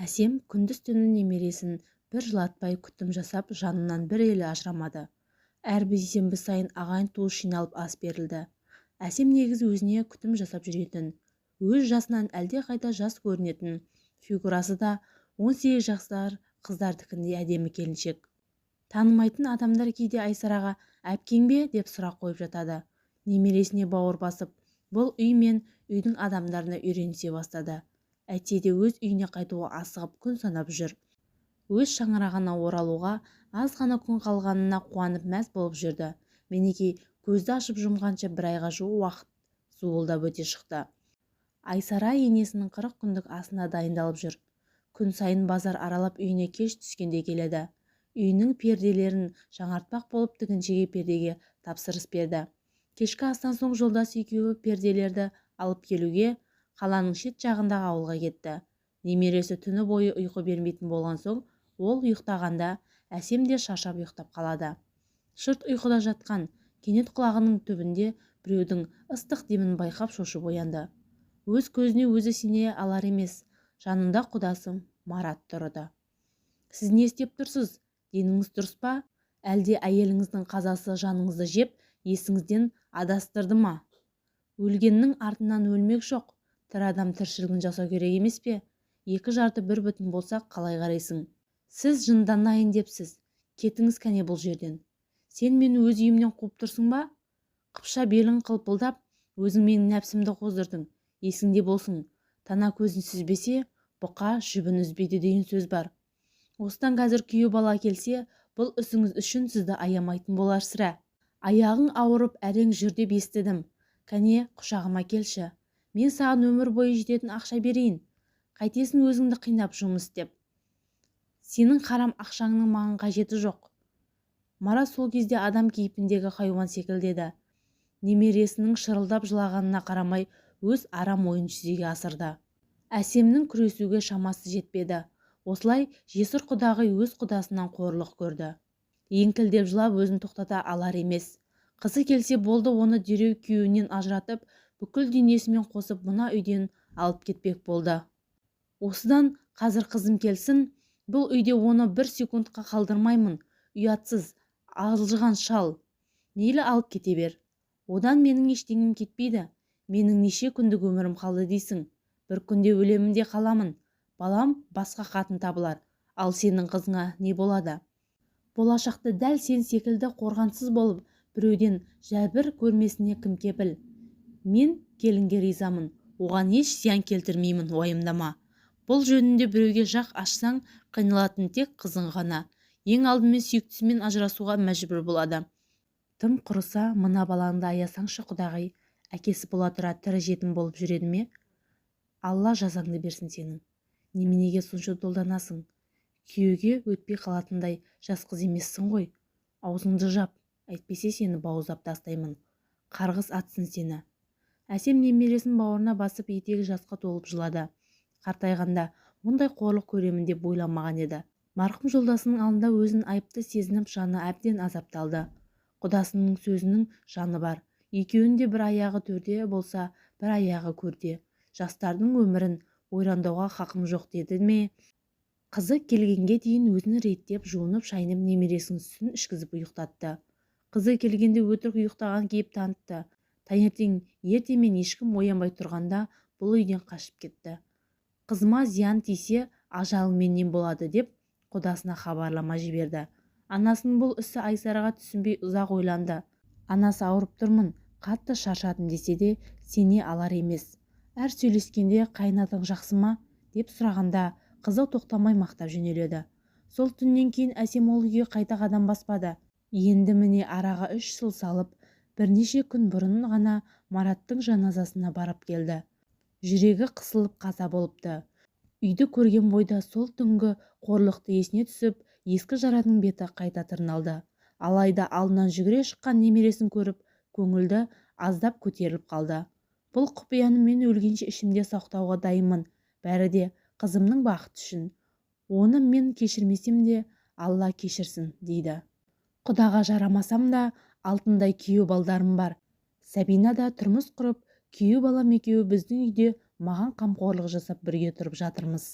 Әсем күндіз-түні немересін бір жылатпай күтім жасап жанынан бір елі ажырамады. Әр бейсенбі сайын ағайын-туыс жиналып ас берілді. Әсем негізі өзіне күтім жасап жүретін, өз жасынан әлдеқайда жас көрінетін, фигурасы да 18 жастар қыздардікіндей әдемі келіншек. Танымайтын адамдар кейде Айсараға «әпкең бе?» деп сұрақ қойып жатады. Немересіне бауыр басып, бұл үй мен үйдің адамдарына үйренісе бастады. Әйтсе де өз үйіне қайтуға асығып күн санап жүр. Өз шаңырағына оралуға аз ғана күн қалғанына қуанып мәз болып жүрді. Мінекей көзді ашып жұмғанша бір айға жуық уақыт зуылдап өте шықты. Айсара енесінің 40 күндік асына дайындалып жүр. Күн сайын базар аралап үйіне кеш түскенде келеді. Үйінің перделерін жаңартпақ болып тігіншіге пердеге тапсырыс берді. Кешкі астан соң жолдас екеуі перделерді алып келуге қаланың шет жағындағы ауылға кетті. Немересі түні бойы ұйқы бермейтін болған соң, ол ұйықтағанда Әсем де шаршап ұйықтап қалады. Шырт ұйқыда жатқан кенет құлағының түбінде біреудің ыстық демін байқап шошып оянды. Өз көзіне өзі сене алар емес, жанында құдасы Марат тұрды. «Сіз не істеп тұрсыз? Деніңіз дұрыс па? Әлде әйеліңіздің қазасы жаныңызды жеп, есіңізден адастырды ма? Өлгеннің артынан өлмек жоқ. Тірі адам тіршілігін жасау керек емес пе? Екі жарты бір бүтін болсақ қалай қарайсың? Сіз жынданайын депсіз. Кетіңіз кәне бұл жерден. Сен мені өз үйімнен қуып тұрсың ба? Қыпша белің қылпылдап, өзің менің нәпсімді қоздырдың. Есіңде болсын, тана көзін сүзбесе, бұқа жібін үзбейді деген сөз бар. Осыдан қазір күйеу бала келсе, бұл ісіңіз үшін сізді аямайтын болар сірә. Аяғың ауырып әрең жүр деп естідім. Кәне құшағыма келші. Мен саған өмір бойы жететін ақша берейін. Қайтесің өзіңді қинап жұмыс істеп. Сенің харам ақшаңның маған қажеті жоқ. Марат сол кезде адам кейпіндегі хайуан секілдеді. Немересінің шырылдап жылағанына қарамай өз арам ойын жүзеге асырды. Әсемнің күресуге шамасы жетпеді. Осылай жесір құдағи өз құдасынан қорлық көрді. Еңкілдеп жылап өзін тоқтата алар емес. Қызы келсе болды, оны дереу күйеуінен ажыратып, бүкіл денесімен қосып мына үйден алып кетпек болды. Осыдан қазір қызым келсін, бұл үйде оны бір секундқа қалдырмаймын. Ұятсыз, алжыған шал. Мейлі алып кете бер. Одан менің ештеңем кетпейді. Менің неше күндік өмірім қалды дейсің. Бір күнде өлемін де қаламын. Балам басқа қатын табылар. Ал сенің қызыңа не болады? Болашақта дәл сен секілді қорғансыз болып, біреуден жәбір көрмесіне кім кепіл? Мен келінге ризамын. Оған еш зиян келтірмеймін, уайымдама. Бұл жөнінде біреуге жақ ашсаң, қиналатын тек қызың ғана. Ең алдымен сүйіктісімен ажырасуға мәжбүр болады. Тым құрыса, мына балаңды аясаңшы құдағи. Әкесі бола тұра тірі жетім болып жүреді ме? Алла жазаңды берсін сенің. Неменеге сонша долданасың? Күйеуге өтпей қалатындай жас қыз емессің ғой. Аузыңды жап, әйтпесе сені бауыздап тастаймын. Қарғыс атсын сені. Әсем немересін бауырына басып етегі жасқа толып жылады. Қартайғанда мұндай қорлық көремін деп ойламаған еді. Марқұм жолдасының алдында өзін айыпты сезініп, жаны әбден азапталды. Құдасының сөзінің жаны бар. Екеуінде бір аяғы төрде болса, бір аяғы көрде. Жастардың өмірін ойрандауға хақым жоқ деді ме? Қызы келгенге дейін өзін реттеп, жуынып, шайынып немересінің сүтін ішкізіп ұйықтатты. Қызы келгенде өтірік ұйықтаған кейіп танытты. Таңертең ертемен ешкім оянбай тұрғанда бұл үйден қашып кетті. Қызыма зиян тисе, ажалың менен болады деп құдасына хабарлама жіберді. Анасының бұл ісі Айсараға түсінбей ұзақ ойланды. Анасы ауырып тұрмын, қатты шаршадым десе де сене алар емес. Әр сөйлескенде қайнатың жақсы ма? Деп сұрағанда қызы тоқтамай мақтап жөнеледі. Сол түннен кейін Әсем ол үйге қайта қадам баспады. Енді міне араға 3 жыл салып, бірнеше күн бұрын ғана Мараттың жаназасына барып келді. Жүрегі қысылып қаза болыпты. Үйді көрген бойда сол түнгі қорлықты есіне түсіп, ескі жараның беті қайта тырналды. Алайда алдынан жүгіре шыққан немересін көріп, көңілді аздап көтеріліп қалды. Бұл құпияны мен өлгенше ішімде сақтауға дайынмын. Бәрі де қызымның бақыты үшін. Оны мен кешірмесем де Алла кешірсін, дейді. Құдаға жарамасам да алтындай күйеу балдарым бар. Сәбина да тұрмыс құрып, күйеу балам екеуі біздің үйде маған қамқорлық жасап бірге тұрып жатырмыз.